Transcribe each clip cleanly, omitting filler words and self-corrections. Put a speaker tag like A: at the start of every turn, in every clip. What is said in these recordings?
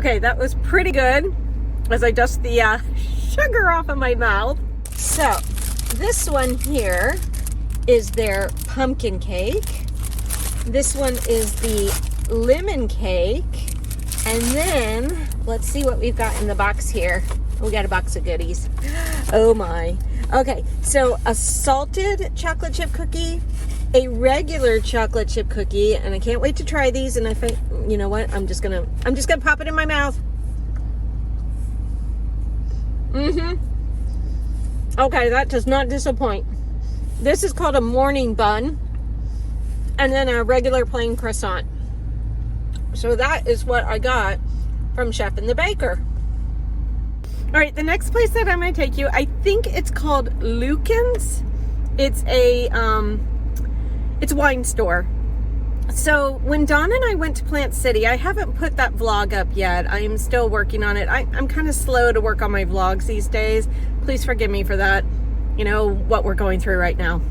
A: Okay, that was pretty good as I dust the sugar off of my mouth. So this one here is their pumpkin cake. This one is the lemon cake. And then let's see what we've got in the box here. We got a box of goodies. Oh my. Okay, so a salted chocolate chip cookie, a regular chocolate chip cookie, and I can't wait to try these. And I think, you know what? I'm just gonna pop it in my mouth. Okay, that does not disappoint. This is called a morning bun, and then a regular plain croissant. So that is what I got from Chef and the Baker. All right, the next place that I'm going to take you, I think it's called Lucan's. It's a wine store. So when Dawn and I went to Plant City, I haven't put that vlog up yet. I am still working on it. I'm kind of slow to work on my vlogs these days. Please forgive me for that. You know what we're going through right now.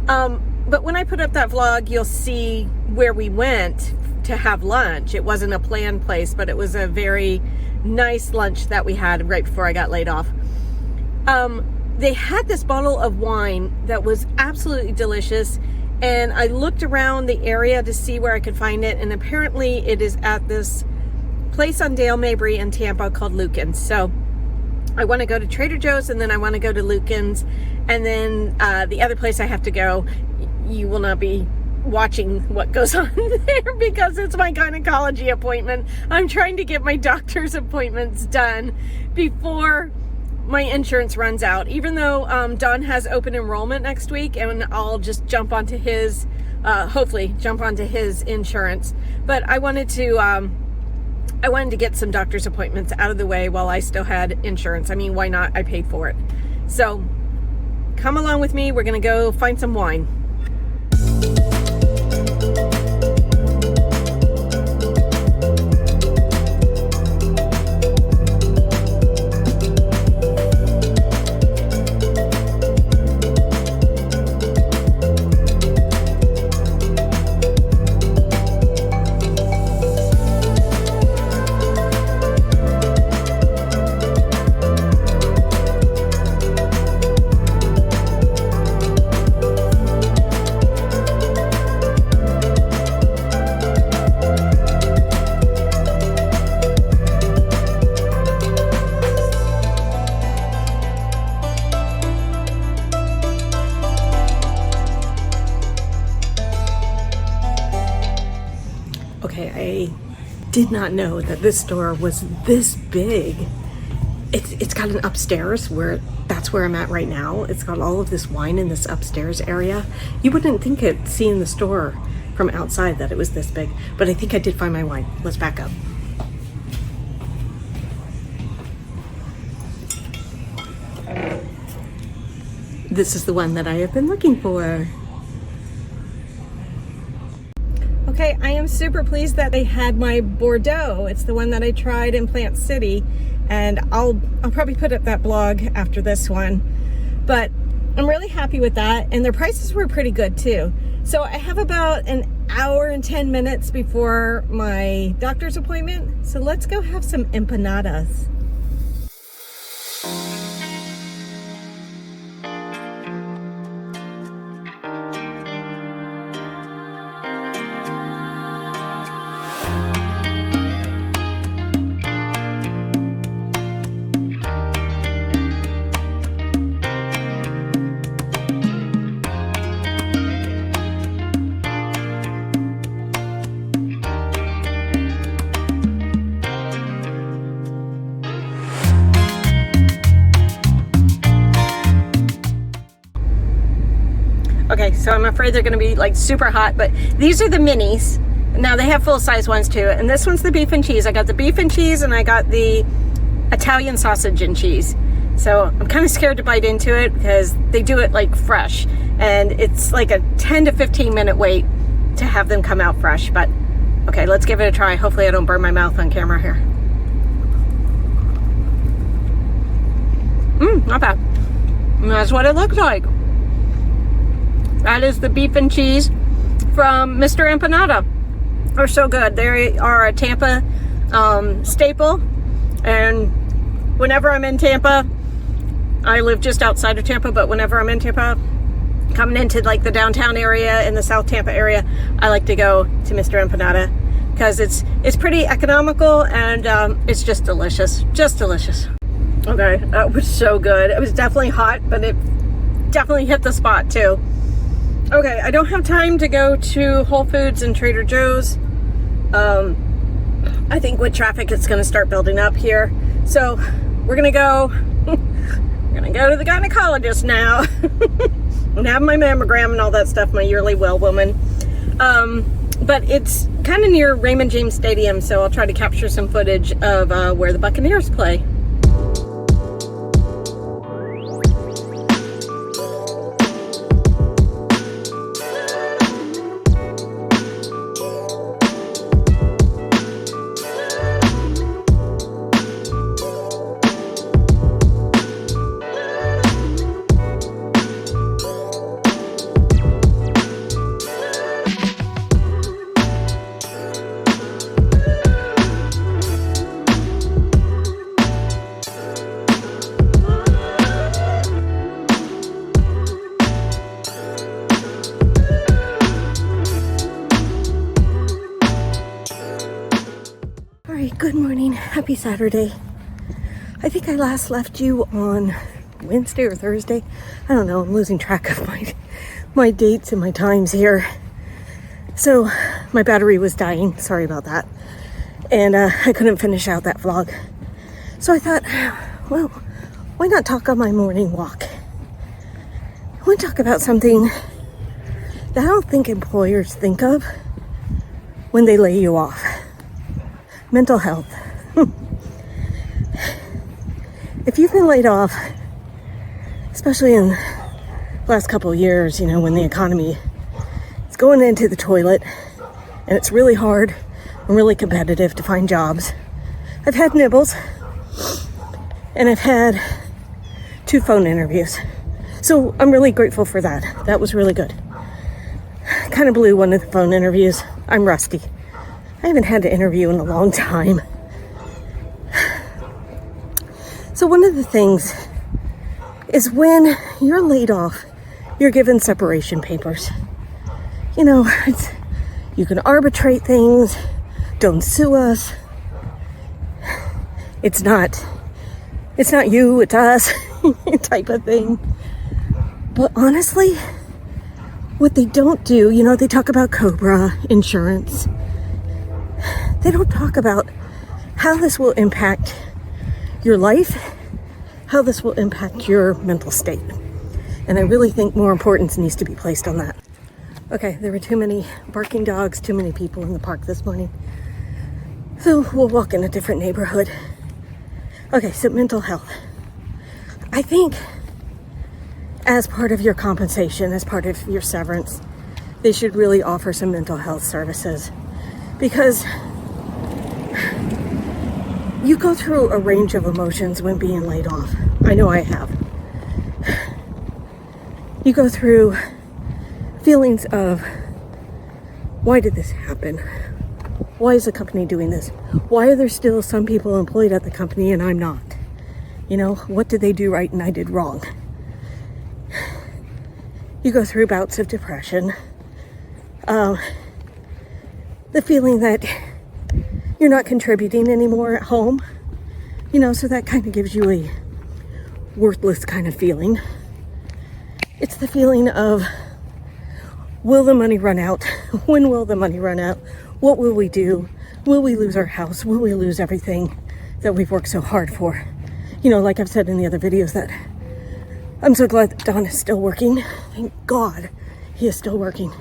A: But when I put up that vlog, you'll see where we went to have lunch. It wasn't a planned place, but it was a very nice lunch that we had right before I got laid off. They had this bottle of wine that was absolutely delicious, and I looked around the area to see where I could find it, and apparently it is at this place on Dale Mabry in Tampa called Lucan's. So I want to go to Trader Joe's, and then I want to go to Lucan's, and then the other place I have to go, you will not be watching what goes on there because it's my gynecology appointment. I'm trying to get my doctor's appointments done before my insurance runs out, even though Don has open enrollment next week, and I'll just jump onto his hopefully jump onto his insurance. But I wanted to get some doctor's appointments out of the way while I still had insurance. I mean, why not? I paid for it. So come along with me. We're going to go find some wine. Okay, I did not know that this store was this big. It's got an upstairs that's where I'm at right now. It's got all of this wine in this upstairs area. You wouldn't think it, seeing the store from outside, that it was this big, but I think I did find my wine. Let's back up. This is the one that I have been looking for. Okay, I am super pleased that they had my Bordeaux. It's the one that I tried in Plant City, and I'll probably put up that blog after this one. But I'm really happy with that, and their prices were pretty good too. So I have about an hour and 10 minutes before my doctor's appointment. So let's go have some empanadas. Okay, so I'm afraid they're gonna be like super hot, but these are the minis. Now they have full-size ones too, and this one's the beef and cheese. I got the beef and cheese, and I got the Italian sausage and cheese. So I'm kind of scared to bite into it because they do it like fresh, and it's like a 10 to 15 minute wait to have them come out fresh. But okay, let's give it a try. Hopefully I don't burn my mouth on camera here. Not bad. And that's what it looks like. That is the beef and cheese from Mr. Empanada. They're so good. They are a Tampa staple. And whenever I'm in Tampa, I live just outside of Tampa, but whenever I'm in Tampa, coming into like the downtown area in the South Tampa area, I like to go to Mr. Empanada because it's pretty economical and it's just delicious. Just delicious. Okay, that was so good. It was definitely hot, but it definitely hit the spot too. Okay, I don't have time to go to Whole Foods and Trader Joe's. I think with traffic, it's going to start building up here. So we're going to go, we're going to go to the gynecologist now and have my mammogram and all that stuff, my yearly well woman. But it's kind of near Raymond James Stadium, so I'll try to capture some footage of where the Buccaneers play. Good morning, happy Saturday. I think I last left you on Wednesday or Thursday. I don't know, I'm losing track of my dates and my times here. So my battery was dying, sorry about that. And I couldn't finish out that vlog. So I thought, well, why not talk on my morning walk? I want to talk about something that I don't think employers think of when they lay you off. Mental health. If you've been laid off, especially in the last couple of years, you know, when the economy is going into the toilet and it's really hard and really competitive to find jobs. I've had nibbles and I've had 2 phone interviews. So I'm really grateful for that. That was really good. Kind of blew one of the phone interviews. I'm rusty. I haven't had an interview in a long time. So one of the things is when you're laid off, you're given separation papers. You know, you can arbitrate things, don't sue us. It's not you, it's us type of thing. But honestly, what they don't do, you know, they talk about COBRA insurance. They don't talk about how this will impact your life, how this will impact your mental state. And I really think more importance needs to be placed on that. Okay, there were too many barking dogs, too many people in the park this morning. So we'll walk in a different neighborhood. Okay, so mental health. I think as part of your compensation, as part of your severance, they should really offer some mental health services. Because you go through a range of emotions when being laid off. I know I have. You go through feelings of, why did this happen? Why is the company doing this? Why are there still some people employed at the company and I'm not? You know, what did they do right and I did wrong? You go through bouts of depression. The feeling that you're not contributing anymore at home, you know, so that kind of gives you a worthless kind of feeling. It's the feeling of, will the money run out? When will the money run out? What will we do? Will we lose our house? Will we lose everything that we've worked so hard for? You know, like I've said in the other videos, that I'm so glad that Don is still working. Thank God he is still working.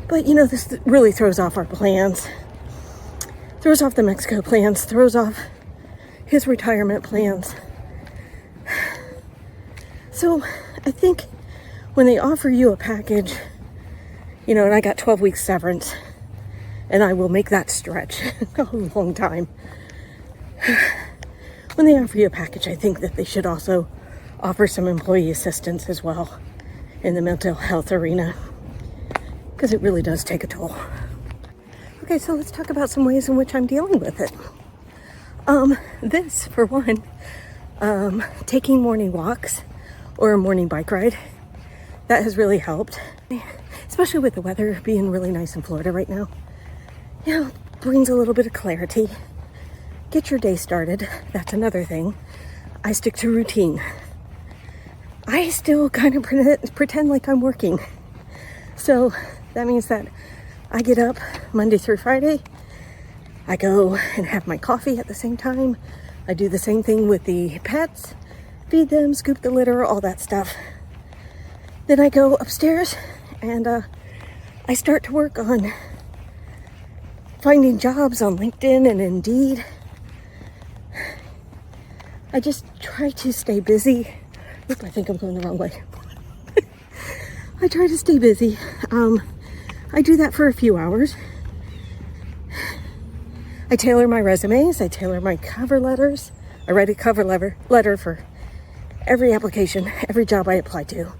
A: But, you know, this really throws off our plans. Throws off the Mexico plans. Throws off his retirement plans. So, I think when they offer you a package, you know, and I got 12 weeks severance, and I will make that stretch a long time. When they offer you a package, I think that they should also offer some employee assistance as well in the mental health arena, because it really does take a toll. Okay, so let's talk about some ways in which I'm dealing with it. This, for one, taking morning walks or a morning bike ride, that has really helped, especially with the weather being really nice in Florida right now. You know, brings a little bit of clarity. Get your day started. That's another thing. I stick to routine. I still kind of pretend like I'm working. So that means that I get up Monday through Friday. I go and have my coffee at the same time. I do the same thing with the pets, feed them, scoop the litter, all that stuff. Then I go upstairs and I start to work on finding jobs on LinkedIn and Indeed. I just try to stay busy. Oop, I think I'm going the wrong way. I try to stay busy. I do that for a few hours. I tailor my resumes. I tailor my cover letters. I write a cover letter for every application, every job I apply to.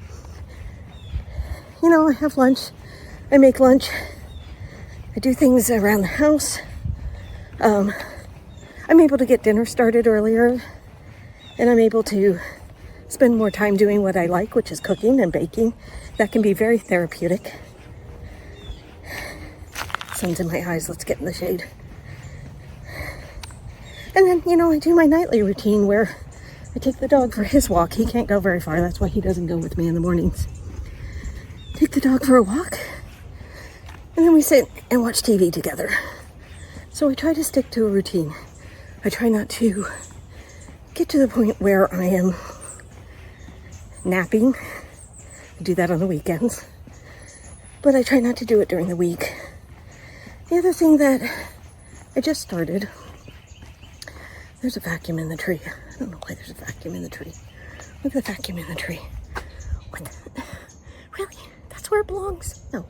A: You know, I have lunch. I make lunch. I do things around the house. I'm able to get dinner started earlier, and I'm able to spend more time doing what I like, which is cooking and baking. That can be very therapeutic. Sun's in my eyes. Let's get in the shade. And then, you know, I do my nightly routine where I take the dog for his walk. He can't go very far. That's why he doesn't go with me in the mornings. Take the dog for a walk. And then we sit and watch TV together. So I try to stick to a routine. I try not to get to the point where I am napping. I do that on the weekends. But I try not to do it during the week. The other thing that I just started, there's a vacuum in the tree. I don't know why there's a vacuum in the tree. Look at the vacuum in the tree. What? Really? That's where it belongs? No.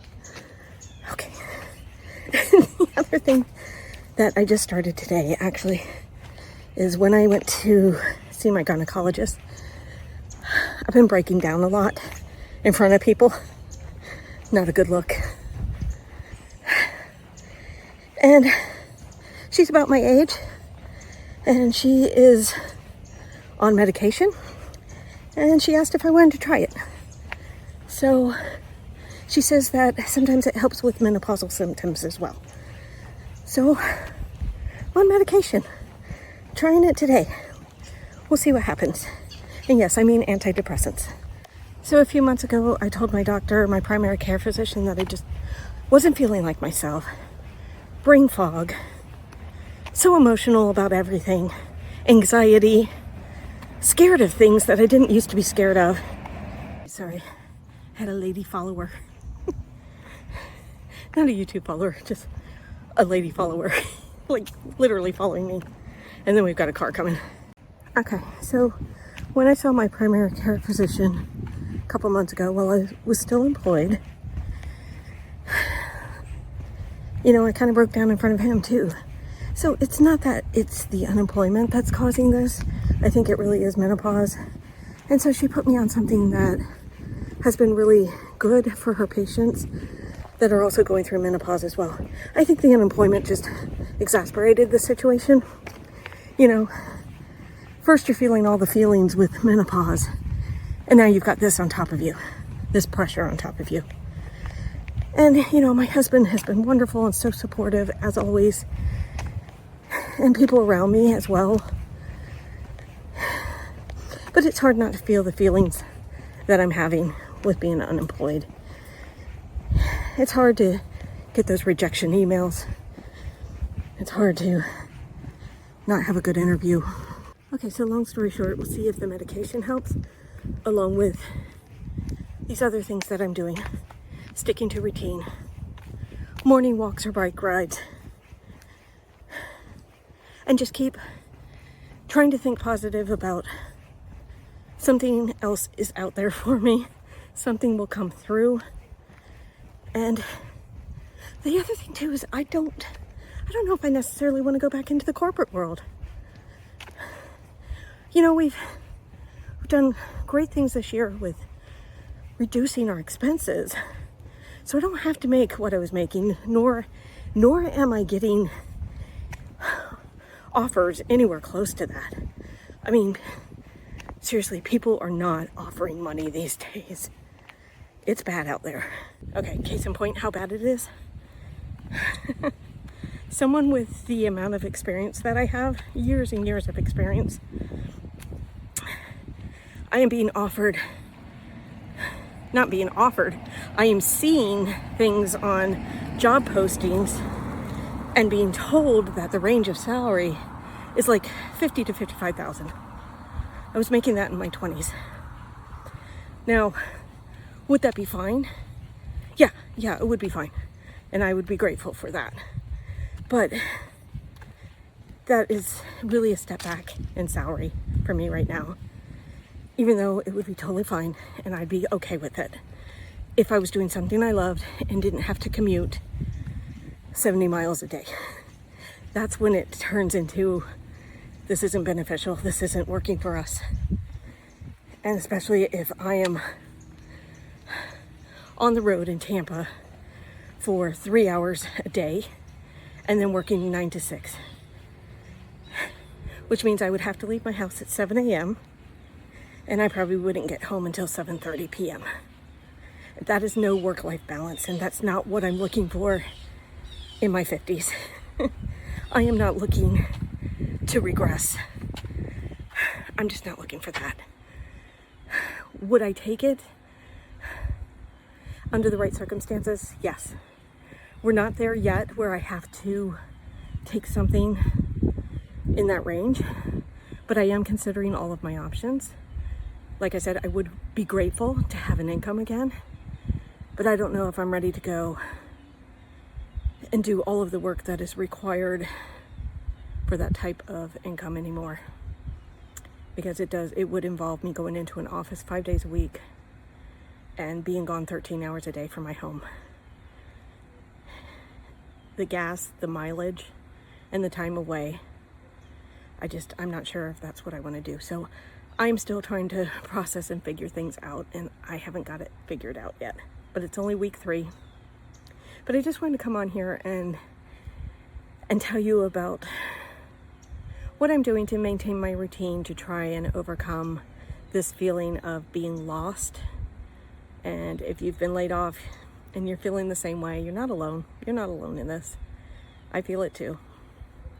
A: Okay. The other thing that I just started today, actually, is when I went to see my gynecologist. I've been breaking down a lot in front of people. Not a good look. And she's about my age. And she is on medication, and she asked if I wanted to try it. So she says that sometimes it helps with menopausal symptoms as well. So I'm on medication, trying it today. We'll see what happens. And yes, I mean antidepressants. So a few months ago, I told my doctor, my primary care physician, that I just wasn't feeling like myself. Brain fog. So emotional about everything, anxiety, scared of things that I didn't used to be scared of. Sorry, had a lady follower. Not a YouTube follower, just a lady follower. Like literally following me. And then we've got a car coming. Okay, so when I saw my primary care physician a couple months ago while I was still employed, you know, I kind of broke down in front of him too. So it's not that it's the unemployment that's causing this. I think it really is menopause. And so she put me on something that has been really good for her patients that are also going through menopause as well. I think the unemployment just exasperated the situation. You know, first you're feeling all the feelings with menopause, and now you've got this on top of you, this pressure on top of you. And, you know, my husband has been wonderful and so supportive as always. And people around me as well. But it's hard not to feel the feelings that I'm having with being unemployed. It's hard to get those rejection emails. It's hard to not have a good interview. Okay, so long story short, we'll see if the medication helps, along with these other things that I'm doing. Sticking to routine. Morning walks or bike rides. And just keep trying to think positive about something else is out there for me. Something will come through. And the other thing too is I don't know if I necessarily want to go back into the corporate world. You know, we've done great things this year with reducing our expenses. So I don't have to make what I was making, nor am I getting offers anywhere close to that. I mean, seriously, people are not offering money these days. It's bad out there. Okay, case in point, how bad it is. Someone with the amount of experience that I have, years and years of experience, I am being offered, not being offered, I am seeing things on job postings and being told that the range of salary is like 50 to 55,000. I was making that in my 20s. Now, would that be fine? Yeah, it would be fine. And I would be grateful for that. But that is really a step back in salary for me right now. Even though it would be totally fine and I'd be okay with it if I was doing something I loved and didn't have to commute 70 miles a day. That's when it turns into, this isn't beneficial, this isn't working for us. And especially if I am on the road in Tampa for 3 hours a day and then working 9 to 6. Which means I would have to leave my house at 7 a.m. and I probably wouldn't get home until 7:30 p.m. That is no work-life balance, and that's not what I'm looking for in my 50s. I am not looking to regress. I'm just not looking for that. Would I take it? Under the right circumstances, yes. We're not there yet where I have to take something in that range, but I am considering all of my options. Like I said, I would be grateful to have an income again, but I don't know if I'm ready to go and do all of the work that is required for that type of income anymore. Because it would involve me going into an office 5 days a week and being gone 13 hours a day from my home. The gas, the mileage, and the time away, I'm not sure if that's what I want to do. So I'm still trying to process and figure things out, and I haven't got it figured out yet. But it's only week 3. But I just wanted to come on here and tell you about what I'm doing to maintain my routine to try and overcome this feeling of being lost. And if you've been laid off and you're feeling the same way, you're not alone. You're not alone in this. I feel it too.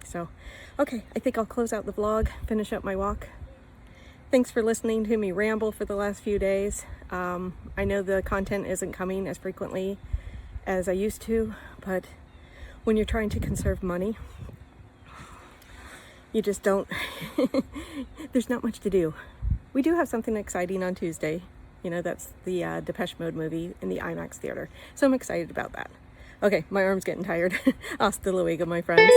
A: So, okay, I think I'll close out the vlog, finish up my walk. Thanks for listening to me ramble for the last few days. I know the content isn't coming as frequently as I used to, but when you're trying to conserve money, you just don't, there's not much to do. We do have something exciting on Tuesday. You know, that's the Depeche Mode movie in the IMAX theater. So I'm excited about that. Okay, my arm's getting tired. Hasta luego, my friends.